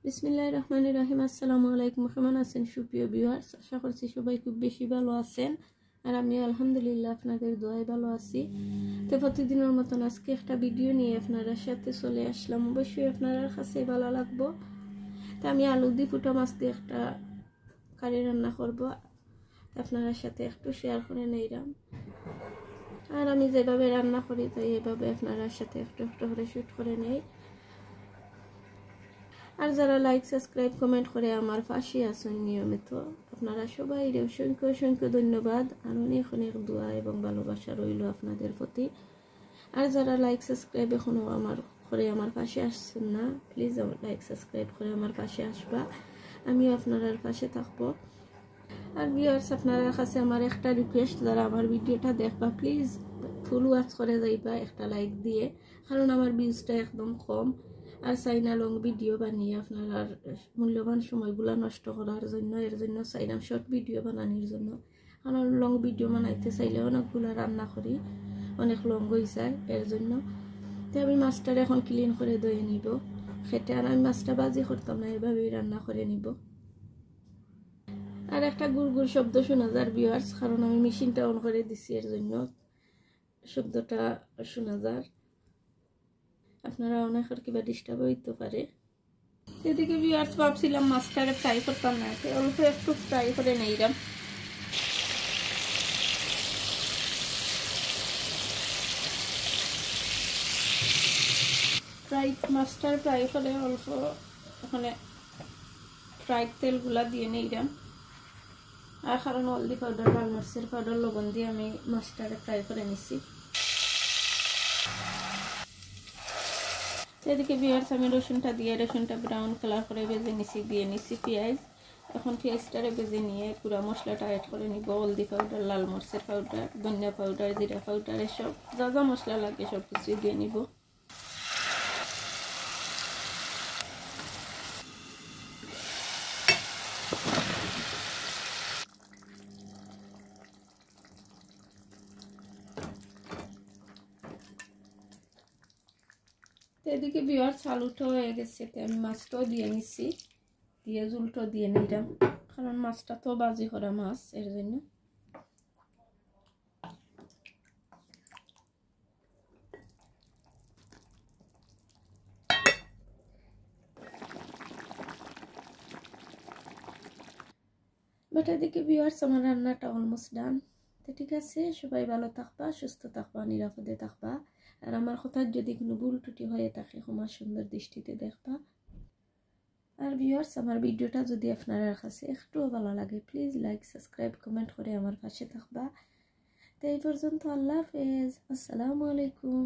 বিসমিল্লাহির রহমানির রহিম। আসসালামু আলাইকুম। কেমন আছেন সুপ্রিয় ভিউয়ার্স? আশা করছি সবাই খুব বেশি ভালো আছেন, আর আমি আলহামদুলিল্লাহ আপনাদের দোয়ায় ভালো আছি। তো প্রতিদিনের মতন আজকে একটা ভিডিও নিয়ে আপনারা সাথে চলে আসলাম। অবশ্যই আপনারা কাছে ভালো লাগবো। তো আমি আলু দিয়ে ফুটা মাছ দিয়ে একটা কারি রান্না করব, আপনার সাথে একটু শেয়ার করে নিলাম। আর আমি যেভাবে রান্না করি তাই এভাবে আপনারা সাথে একটু একটু করে শুট করে নেই। আর যারা লাইক সাবস্ক্রাইব কমেন্ট করে আমার পাশে আছেন নিয়মিত, আপনারা সবাই অসংখ্য অসংখ্য ধন্যবাদ, আর অনেক অনেক দোয়া এবং ভালোবাসা রইল আপনাদের প্রতি। আর যারা লাইক সাবস্ক্রাইব এখনো আমার পাশে আসছেন না, প্লিজ লাইক সাবস্ক্রাইব করে আমার পাশে আসবা, আমিও আপনার পাশে থাকবো। আর ভিউয়ার্স, আপনার কাছে আমার একটা রিকোয়েস্ট, যারা আমার ভিডিওটা দেখবা প্লিজ ফুল ওয়াচ করে যাইবা একটা লাইক দিয়ে, কারণ আমার ভিউজটা একদম কম। আর চাই না লং ভিডিও বানিয়ে আপনার মূল্যবান সময়গুলো নষ্ট করার জন্য, এর জন্য চাইলাম শর্ট ভিডিও বানানোর জন্য। কারণ লং ভিডিও বানাইতে চাইলে অনেকগুলো রান্না করি, অনেক লং হয়ে যায়, এর জন্য। তো আমি মাছটা এখন ক্লিন করে ধুয়ে নিব খেতে, আর আমি মাছটা বাজি করতাম না, এভাবেই রান্না করে নিব। আর একটা গুড় গুড় শব্দ শোনা যায় ভিউয়ার্স, কারণ আমি মেশিনটা অন করে দিছি, এর জন্য শব্দটা শোনা যায়। আপনারা অনেকের কিবা ডিস্টার্ব হইতে পারে। এদিকে ভিউয়ার্স ভাবছিলাম মাছটাকে ফ্রাই করতাম না, অল্প একটু ফ্রাই করে নিলাম। মাছটার ফ্রাই করে অল্প ওখানে ফ্রাইড তেলগুলা দিয়ে নিলাম। আর কারণ হলদি পাউডার, লাল মরিচের পাউডার, লবণ দিয়ে আমি মাছটাকে ফ্রাই করে নিছি। এদিকে ভিউয়ার্স আমি রসুনটা দিয়ে, রসুনটা ব্রাউন কালার করে ভেজে নিছি, দিয়ে নিছি পেঁয়াজ। এখন পেঁয়াজটারে ভেজে নিয়ে পুরো মশলাটা অ্যাড করে নিব। হলদি পাউডার, লাল মরিচের পাউডার, ধনিয়া পাউডার, জিরা পাউডার, এসব যা যা মশলা লাগে সব কিছুই দিয়ে নিব। এদিকে ভিউয়ার্স আলুটাও হয়ে গেছে, আমি মাছটাও দিয়ে নিছি, দিয়ে ঝুলটাও দিয়ে নিলাম, কারণ মাছটা তো বাজি করা মাছ, এর জন্য। বাট এদিকে ভিউয়ার্স আমার রান্নাটা অলমোস্ট ডান। তো ঠিক আছে, সবাই ভালো থাকবা, সুস্থ থাকবা, নিরাপদে থাকবা। আর আমার কথার যদি কোনো ভুল ত্রুটি হয়ে থাকে ক্ষমা সুন্দর দৃষ্টিতে দেখবা। আর ভিউয়ার্স, আমার ভিডিওটা যদি আপনার কাছে একটুও ভালো লাগে প্লিজ লাইক সাবস্ক্রাইব কমেন্ট করে আমার পাশে থাকবা। তো এই পর্যন্ত, আল্লাহ হাফেজ, আসসালামু আলাইকুম।